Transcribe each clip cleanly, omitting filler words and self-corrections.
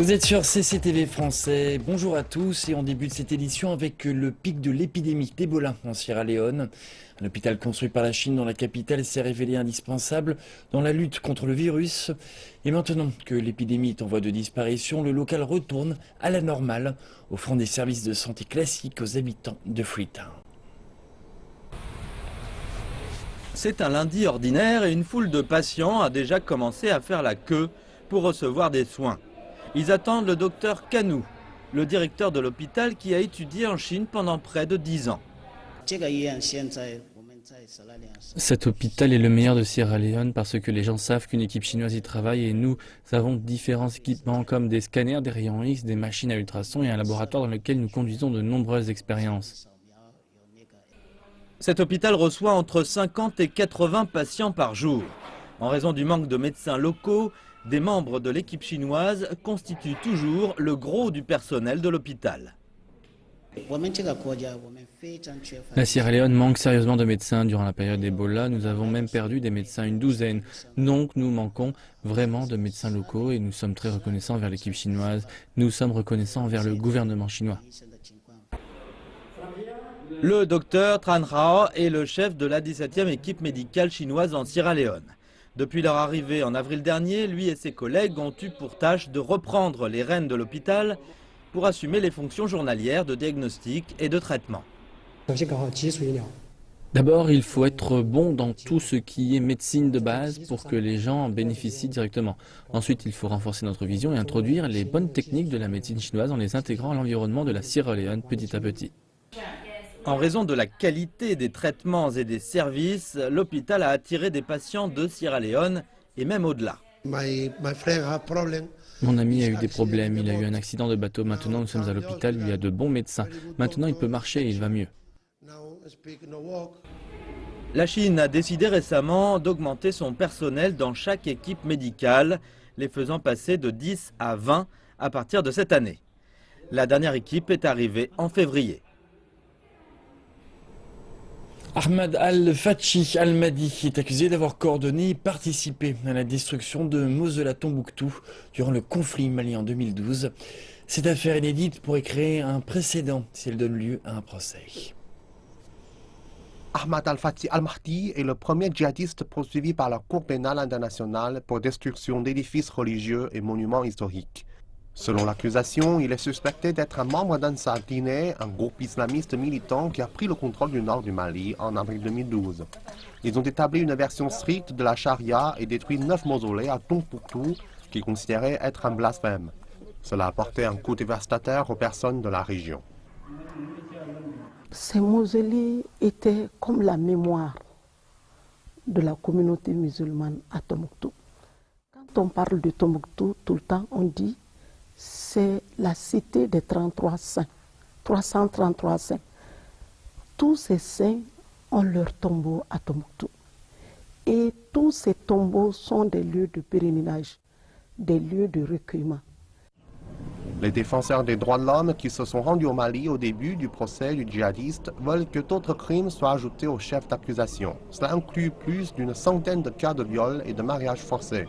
Vous êtes sur CCTV français, bonjour à tous et on débute cette édition avec le pic de l'épidémie d'Ebola en Sierra Leone. Un hôpital construit par la Chine dans la capitale s'est révélé indispensable dans la lutte contre le virus. Et maintenant que l'épidémie est en voie de disparition, le local retourne à la normale, offrant des services de santé classiques aux habitants de Freetown. C'est un lundi ordinaire et une foule de patients a déjà commencé à faire la queue pour recevoir des soins. Ils attendent le docteur Kanou, le directeur de l'hôpital qui a étudié en Chine pendant près de 10 ans. Cet hôpital est le meilleur de Sierra Leone parce que les gens savent qu'une équipe chinoise y travaille et nous avons différents équipements comme des scanners, des rayons X, des machines à ultrasons et un laboratoire dans lequel nous conduisons de nombreuses expériences. Cet hôpital reçoit entre 50 et 80 patients par jour. En raison du manque de médecins locaux, des membres de l'équipe chinoise constituent toujours le gros du personnel de l'hôpital. La Sierra Leone manque sérieusement de médecins. Durant la période d'Ebola, nous avons même perdu des médecins, une douzaine. Donc nous manquons vraiment de médecins locaux et nous sommes très reconnaissants envers l'équipe chinoise. Nous sommes reconnaissants envers le gouvernement chinois. Le docteur Tran Rao est le chef de la 17e équipe médicale chinoise en Sierra Leone. Depuis leur arrivée en avril dernier, lui et ses collègues ont eu pour tâche de reprendre les rênes de l'hôpital pour assumer les fonctions journalières de diagnostic et de traitement. D'abord, il faut être bon dans tout ce qui est médecine de base pour que les gens en bénéficient directement. Ensuite, il faut renforcer notre vision et introduire les bonnes techniques de la médecine chinoise en les intégrant à l'environnement de la Sierra Leone petit à petit. En raison de la qualité des traitements et des services, l'hôpital a attiré des patients de Sierra Leone et même au-delà. Mon ami a eu des problèmes, il a eu un accident de bateau. Maintenant, nous sommes à l'hôpital, il y a de bons médecins. Maintenant, il peut marcher et il va mieux. La Chine a décidé récemment d'augmenter son personnel dans chaque équipe médicale, les faisant passer de 10 à 20 à partir de cette année. La dernière équipe est arrivée en février. Ahmad Al-Fathi Al-Mahdi est accusé d'avoir coordonné et participé à la destruction de Mosela Tombouctou durant le conflit malien en 2012. Cette affaire inédite pourrait créer un précédent si elle donne lieu à un procès. Ahmad Al-Fathi Al-Mahdi est le premier djihadiste poursuivi par la Cour pénale internationale pour destruction d'édifices religieux et monuments historiques. Selon l'accusation, il est suspecté d'être un membre d'Ansar Dine, un groupe islamiste militant qui a pris le contrôle du nord du Mali en avril 2012. Ils ont établi une version stricte de la charia et détruit 9 mausolées à Tombouctou, qu'ils considéraient être un blasphème. Cela a porté un coup dévastateur aux personnes de la région. Ces mausolées étaient comme la mémoire de la communauté musulmane à Tombouctou. Quand on parle de Tombouctou, tout le temps on dit c'est la cité des 33 saints, 333 saints. Tous ces saints ont leur tombeau à Tombouctou. Et tous ces tombeaux sont des lieux de pèlerinage, des lieux de recueillement. Les défenseurs des droits de l'homme qui se sont rendus au Mali au début du procès du djihadiste veulent que d'autres crimes soient ajoutés au chef d'accusation. Cela inclut plus d'une centaine de cas de viol et de mariage forcé.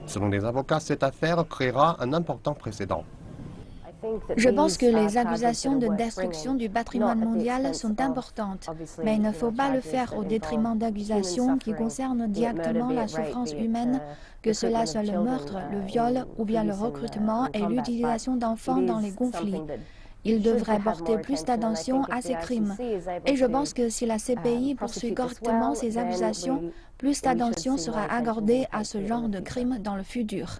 Selon les avocats, cette affaire créera un important précédent. Je pense que les accusations de destruction du patrimoine mondial sont importantes, mais il ne faut pas le faire au détriment d'accusations qui concernent directement la souffrance humaine, que cela soit le meurtre, le viol ou bien le recrutement et l'utilisation d'enfants dans les conflits. Il devrait porter plus d'attention à ces crimes. Et je pense que si la CPI poursuit correctement ces accusations, plus d'attention sera accordée à ce genre de crimes dans le futur.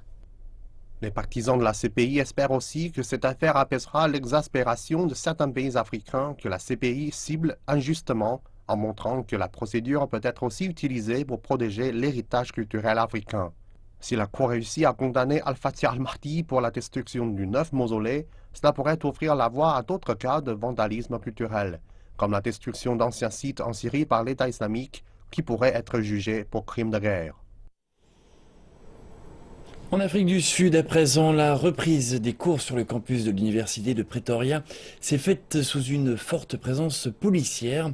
Les partisans de la CPI espèrent aussi que cette affaire apaisera l'exaspération de certains pays africains que la CPI cible injustement, en montrant que la procédure peut être aussi utilisée pour protéger l'héritage culturel africain. Si la Cour réussit à condamner Al-Fathi Al-Mahdi pour la destruction du 9 mausolées, cela pourrait ouvrir la voie à d'autres cas de vandalisme culturel, comme la destruction d'anciens sites en Syrie par l'État islamique, qui pourraient être jugés pour crimes de guerre. En Afrique du Sud, à présent, la reprise des cours sur le campus de l'université de Pretoria s'est faite sous une forte présence policière.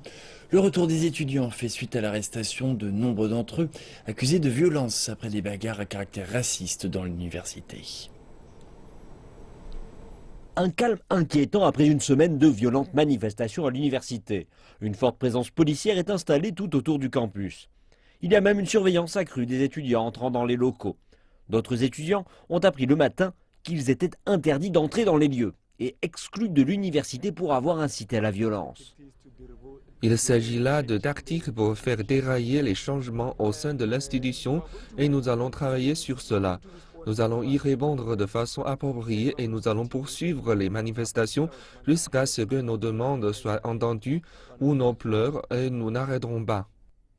Le retour des étudiants fait suite à l'arrestation de nombre d'entre eux accusés de violence après des bagarres à caractère raciste dans l'université. Un calme inquiétant après une semaine de violentes manifestations à l'université. Une forte présence policière est installée tout autour du campus. Il y a même une surveillance accrue des étudiants entrant dans les locaux. D'autres étudiants ont appris le matin qu'ils étaient interdits d'entrer dans les lieux et exclus de l'université pour avoir incité à la violence. Il s'agit là de tactiques pour faire dérailler les changements au sein de l'institution et nous allons travailler sur cela. Nous allons y répondre de façon appropriée et nous allons poursuivre les manifestations jusqu'à ce que nos demandes soient entendues ou nos pleurs et nous n'arrêterons pas.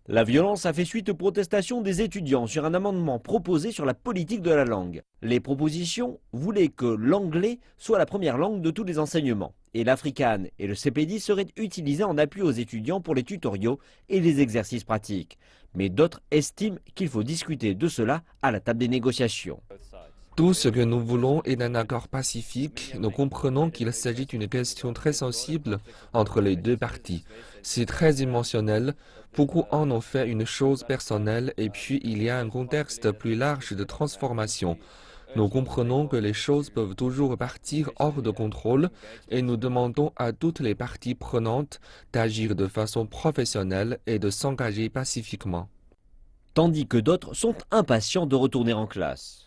La violence a fait suite aux protestations des étudiants sur un amendement proposé sur la politique de la langue. Les propositions voulaient que l'anglais soit la première langue de tous les enseignements et l'afrikaans et le CPD seraient utilisés en appui aux étudiants pour les tutoriaux et les exercices pratiques. Mais d'autres estiment qu'il faut discuter de cela à la table des négociations. Tout ce que nous voulons est un accord pacifique. Nous comprenons qu'il s'agit d'une question très sensible entre les deux parties. C'est très émotionnel. Beaucoup en ont fait une chose personnelle et puis il y a un contexte plus large de transformation. Nous comprenons que les choses peuvent toujours partir hors de contrôle et nous demandons à toutes les parties prenantes d'agir de façon professionnelle et de s'engager pacifiquement. Tandis que d'autres sont impatients de retourner en classe.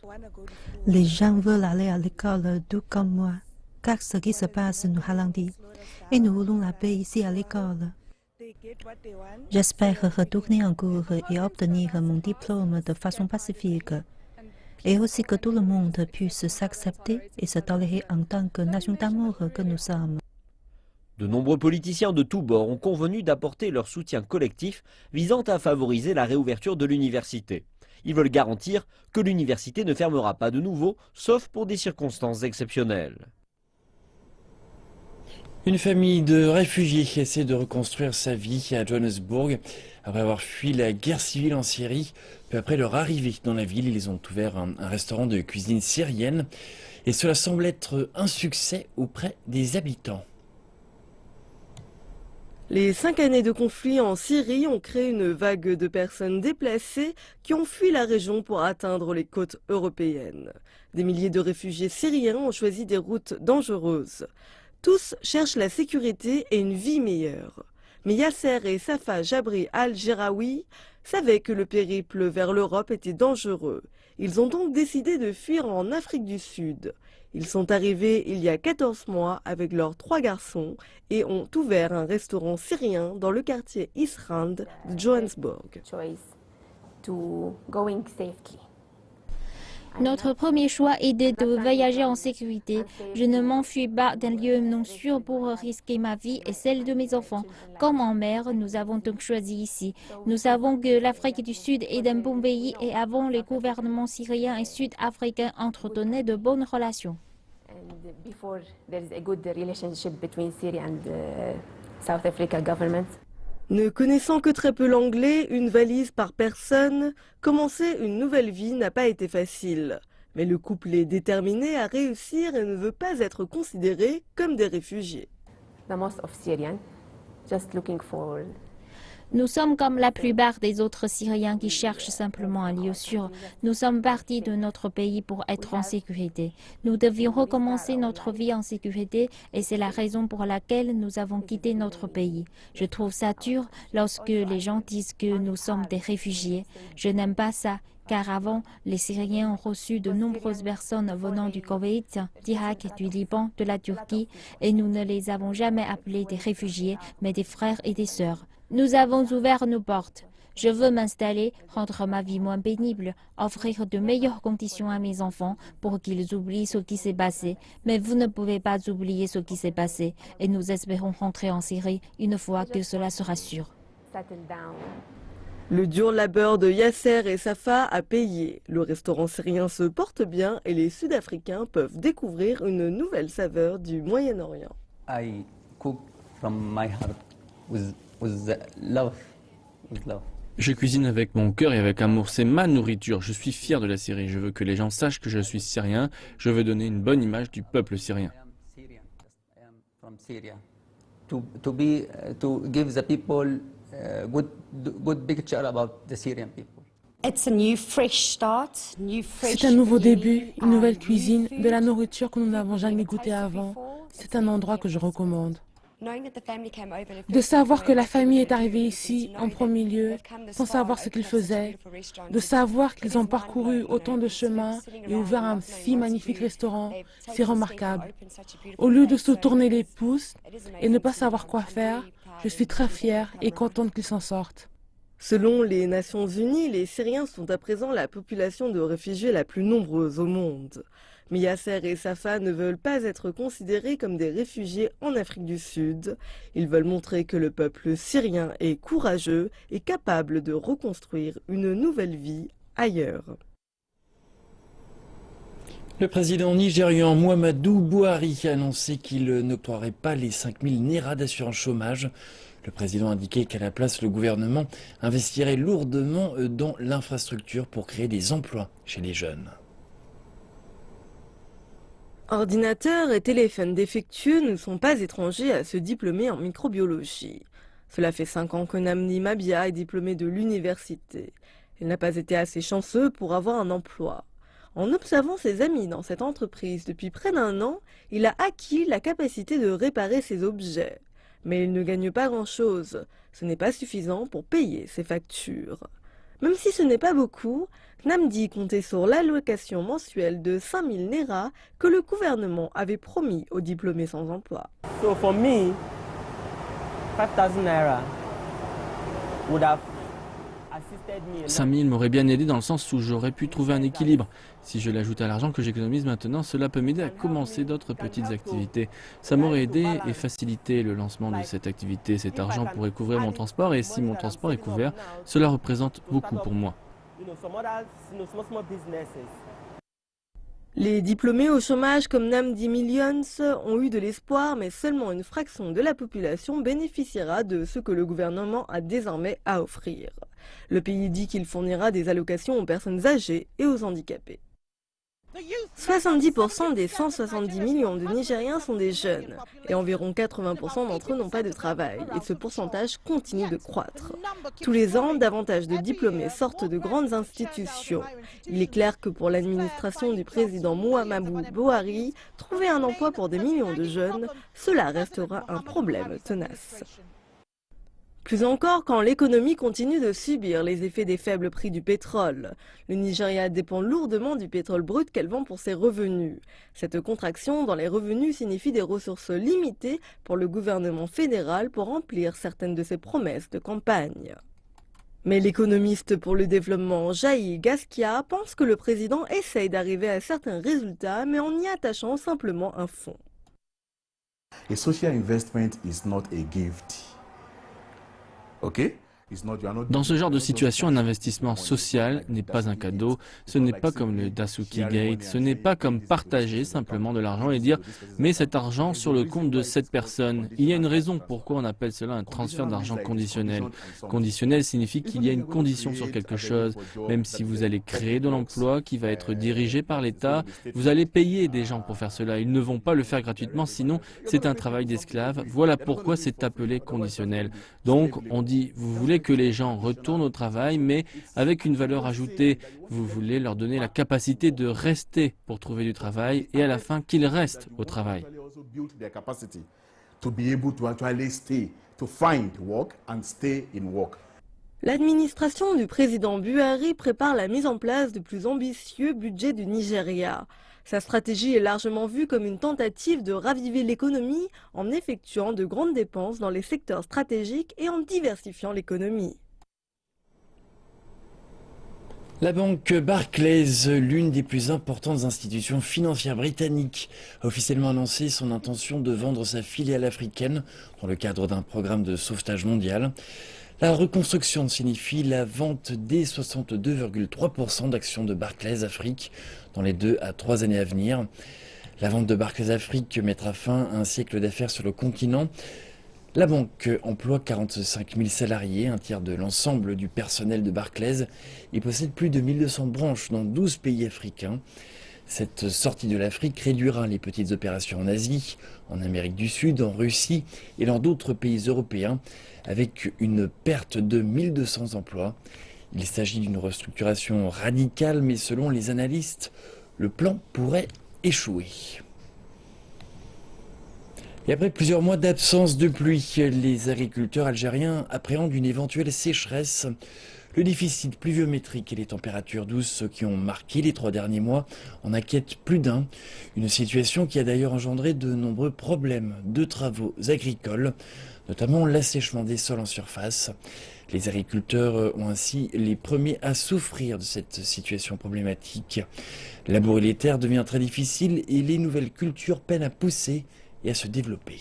Les gens veulent aller à l'école tout comme moi, car ce qui se passe nous ralentit et nous voulons la paix ici à l'école. J'espère retourner en cours et obtenir mon diplôme de façon pacifique, et aussi que tout le monde puisse s'accepter et se tolérer en tant que nation d'amour que nous sommes. De nombreux politiciens de tous bords ont convenu d'apporter leur soutien collectif visant à favoriser la réouverture de l'université. Ils veulent garantir que l'université ne fermera pas de nouveau, sauf pour des circonstances exceptionnelles. Une famille de réfugiés essaie de reconstruire sa vie à Johannesburg après avoir fui la guerre civile en Syrie. Peu après leur arrivée dans la ville, ils ont ouvert un restaurant de cuisine syrienne et cela semble être un succès auprès des habitants. Les 5 années de conflit en Syrie ont créé une vague de personnes déplacées qui ont fui la région pour atteindre les côtes européennes. Des milliers de réfugiés syriens ont choisi des routes dangereuses. Tous cherchent la sécurité et une vie meilleure. Mais Yasser et Safa Jabri al-Jeraoui savaient que le périple vers l'Europe était dangereux. Ils ont donc décidé de fuir en Afrique du Sud. Ils sont arrivés il y a 14 mois avec leurs 3 garçons et ont ouvert un restaurant syrien dans le quartier Isrand de Johannesburg. Notre premier choix était de voyager en sécurité. Je ne m'enfuis pas d'un lieu non sûr pour risquer ma vie et celle de mes enfants. Comme en mer, nous avons donc choisi ici. Nous savons que l'Afrique du Sud est un bon pays et avant les gouvernements syriens et sud-africains entretenaient de bonnes relations. Ne connaissant que très peu l'anglais, une valise par personne, commencer une nouvelle vie n'a pas été facile. Mais le couple est déterminé à réussir et ne veut pas être considéré comme des réfugiés. Nous sommes comme la plupart des autres Syriens qui cherchent simplement un lieu sûr. Nous sommes partis de notre pays pour être en sécurité. Nous devions recommencer notre vie en sécurité et c'est la raison pour laquelle nous avons quitté notre pays. Je trouve ça dur lorsque les gens disent que nous sommes des réfugiés. Je n'aime pas ça. Car avant, les Syriens ont reçu de nombreuses personnes venant du Koweït, d'Irak, du Liban, de la Turquie, et nous ne les avons jamais appelés des réfugiés, mais des frères et des sœurs. Nous avons ouvert nos portes. Je veux m'installer, rendre ma vie moins pénible, offrir de meilleures conditions à mes enfants pour qu'ils oublient ce qui s'est passé. Mais vous ne pouvez pas oublier ce qui s'est passé, et nous espérons rentrer en Syrie une fois que cela sera sûr. Le dur labeur de Yasser et Safa a payé. Le restaurant syrien se porte bien et les Sud-Africains peuvent découvrir une nouvelle saveur du Moyen-Orient. Je cuisine avec mon cœur et avec amour, c'est ma nourriture, je suis fier de la Syrie, je veux que les gens sachent que je suis syrien, je veux donner une bonne image du peuple syrien. To give the people good picture about the Syrian people. C'est un nouveau début, une nouvelle cuisine, de la nourriture que nous n'avons jamais goûtée avant. C'est un endroit que je recommande. De savoir que la famille est arrivée ici en premier lieu, sans savoir ce qu'ils faisaient, de savoir qu'ils ont parcouru autant de chemins et ouvert un si magnifique restaurant, c'est remarquable. Au lieu de se tourner les pouces et ne pas savoir quoi faire, je suis très fière et contente qu'ils s'en sortent. Selon les Nations Unies, les Syriens sont à présent la population de réfugiés la plus nombreuse au monde. Mais Yasser et Safa ne veulent pas être considérés comme des réfugiés en Afrique du Sud. Ils veulent montrer que le peuple syrien est courageux et capable de reconstruire une nouvelle vie ailleurs. Le président nigérian Muhammadu Buhari a annoncé qu'il n'octroierait pas les 5000 Naira d'assurance chômage. Le président a indiqué qu'à la place, le gouvernement investirait lourdement dans l'infrastructure pour créer des emplois chez les jeunes. Ordinateurs et téléphones défectueux ne sont pas étrangers à se diplômer en microbiologie. Cela fait 5 ans que Namdi Mabia est diplômé de l'université. Il n'a pas été assez chanceux pour avoir un emploi. En observant ses amis dans cette entreprise depuis près d'1 an, il a acquis la capacité de réparer ses objets. Mais il ne gagne pas grand-chose. Ce n'est pas suffisant pour payer ses factures. Même si ce n'est pas beaucoup, Namdi comptait sur l'allocation mensuelle de 5000 Naira que le gouvernement avait promis aux diplômés sans emploi. So for me, 5000 Naira would have 5 000 m'aurait bien aidé dans le sens où j'aurais pu trouver un équilibre. Si je l'ajoute à l'argent que j'économise maintenant, cela peut m'aider à commencer d'autres petites activités. Ça m'aurait aidé et facilité le lancement de cette activité. Cet argent pourrait couvrir mon transport et si mon transport est couvert, cela représente beaucoup pour moi. Les diplômés au chômage comme Namdi Millions ont eu de l'espoir, mais seulement une fraction de la population bénéficiera de ce que le gouvernement a désormais à offrir. Le pays dit qu'il fournira des allocations aux personnes âgées et aux handicapés. 70% des 170 millions de Nigériens sont des jeunes et environ 80% d'entre eux n'ont pas de travail et ce pourcentage continue de croître. Tous les ans, davantage de diplômés sortent de grandes institutions. Il est clair que pour l'administration du président Muhammadu Buhari, trouver un emploi pour des millions de jeunes, cela restera un problème tenace. Plus encore quand l'économie continue de subir les effets des faibles prix du pétrole. Le Nigeria dépend lourdement du pétrole brut qu'elle vend pour ses revenus. Cette contraction dans les revenus signifie des ressources limitées pour le gouvernement fédéral pour remplir certaines de ses promesses de campagne. Mais l'économiste pour le développement Jaï Gaskia pense que le président essaye d'arriver à certains résultats mais en y attachant simplement un fonds. A social investment is not a gift. Okay? Dans ce genre de situation, un investissement social n'est pas un cadeau, ce n'est pas comme le Dasuki Gate, ce n'est pas comme partager simplement de l'argent et dire « mets cet argent sur le compte de cette personne ». Il y a une raison pourquoi on appelle cela un transfert d'argent conditionnel. Conditionnel signifie qu'il y a une condition sur quelque chose. Même si vous allez créer de l'emploi qui va être dirigé par l'État, vous allez payer des gens pour faire cela. Ils ne vont pas le faire gratuitement, sinon c'est un travail d'esclave. Voilà pourquoi c'est appelé conditionnel. Donc on dit « vous voulez que les gens retournent au travail, mais avec une valeur ajoutée. Vous voulez leur donner la capacité de rester pour trouver du travail et à la fin qu'ils restent au travail. » L'administration du président Buhari prépare la mise en place du plus ambitieux budget du Nigeria. Sa stratégie est largement vue comme une tentative de raviver l'économie en effectuant de grandes dépenses dans les secteurs stratégiques et en diversifiant l'économie. La banque Barclays, l'une des plus importantes institutions financières britanniques, a officiellement annoncé son intention de vendre sa filiale africaine dans le cadre d'un programme de sauvetage mondial. La reconstruction signifie la vente des 62,3% d'actions de Barclays Afrique dans les 2 à 3 années à venir. La vente de Barclays Afrique mettra fin à un siècle d'affaires sur le continent. La banque emploie 45 000 salariés, un tiers de l'ensemble du personnel de Barclays, et possède plus de 1200 branches dans 12 pays africains. Cette sortie de l'Afrique réduira les petites opérations en Asie, en Amérique du Sud, en Russie et dans d'autres pays européens, avec une perte de 1200 emplois. Il s'agit d'une restructuration radicale, mais selon les analystes, le plan pourrait échouer. Et après plusieurs mois d'absence de pluie, les agriculteurs algériens appréhendent une éventuelle sécheresse. Le déficit pluviométrique et les températures douces qui ont marqué les 3 derniers mois en inquiètent plus d'un. Une situation qui a d'ailleurs engendré de nombreux problèmes de travaux agricoles, notamment l'assèchement des sols en surface. Les agriculteurs ont ainsi les premiers à souffrir de cette situation problématique. Labourer les terres devient très difficile et les nouvelles cultures peinent à pousser et à se développer.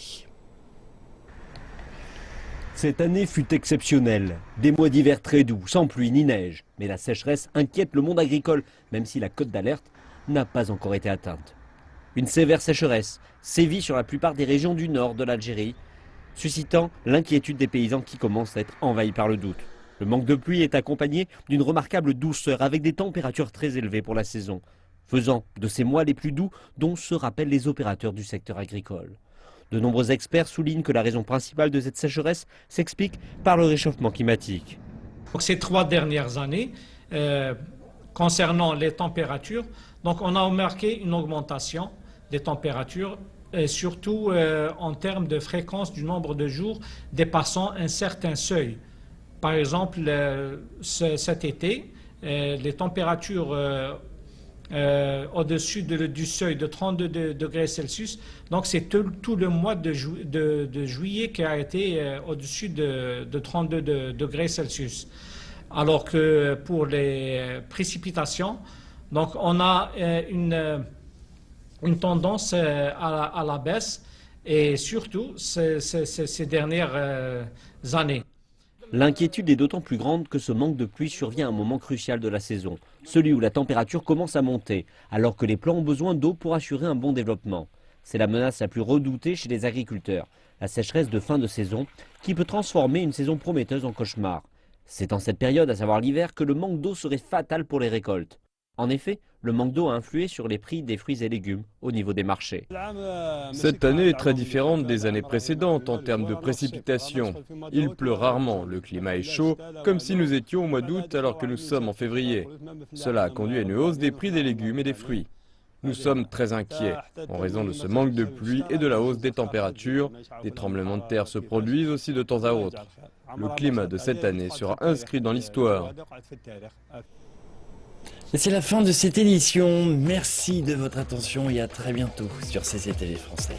Cette année fut exceptionnelle. Des mois d'hiver très doux, sans pluie ni neige. Mais la sécheresse inquiète le monde agricole, même si la cote d'alerte n'a pas encore été atteinte. Une sévère sécheresse sévit sur la plupart des régions du nord de l'Algérie, suscitant l'inquiétude des paysans qui commencent à être envahis par le doute. Le manque de pluie est accompagné d'une remarquable douceur avec des températures très élevées pour la saison, faisant de ces mois les plus doux dont se rappellent les opérateurs du secteur agricole. De nombreux experts soulignent que la raison principale de cette sécheresse s'explique par le réchauffement climatique. Ces 3 dernières années, concernant les températures, donc on a remarqué une augmentation des températures, surtout en termes de fréquence du nombre de jours dépassant un certain seuil. Par exemple, cet été, les températures au-dessus du seuil de 32 degrés Celsius. Donc c'est tout le mois de juillet qui a été au-dessus de 32 degrés Celsius. Alors que pour les précipitations, donc on a une tendance à la baisse et surtout ces dernières années. L'inquiétude est d'autant plus grande que ce manque de pluie survient à un moment crucial de la saison, celui où la température commence à monter, alors que les plants ont besoin d'eau pour assurer un bon développement. C'est la menace la plus redoutée chez les agriculteurs, la sécheresse de fin de saison, qui peut transformer une saison prometteuse en cauchemar. C'est en cette période, à savoir l'hiver, que le manque d'eau serait fatal pour les récoltes. En effet, le manque d'eau a influé sur les prix des fruits et légumes au niveau des marchés. Cette année est très différente des années précédentes en termes de précipitations. Il pleut rarement, le climat est chaud, comme si nous étions au mois d'août alors que nous sommes en février. Cela a conduit à une hausse des prix des légumes et des fruits. Nous sommes très inquiets en raison de ce manque de pluie et de la hausse des températures. Des tremblements de terre se produisent aussi de temps à autre. Le climat de cette année sera inscrit dans l'histoire. C'est la fin de cette édition. Merci de votre attention et à très bientôt sur CCTV Français.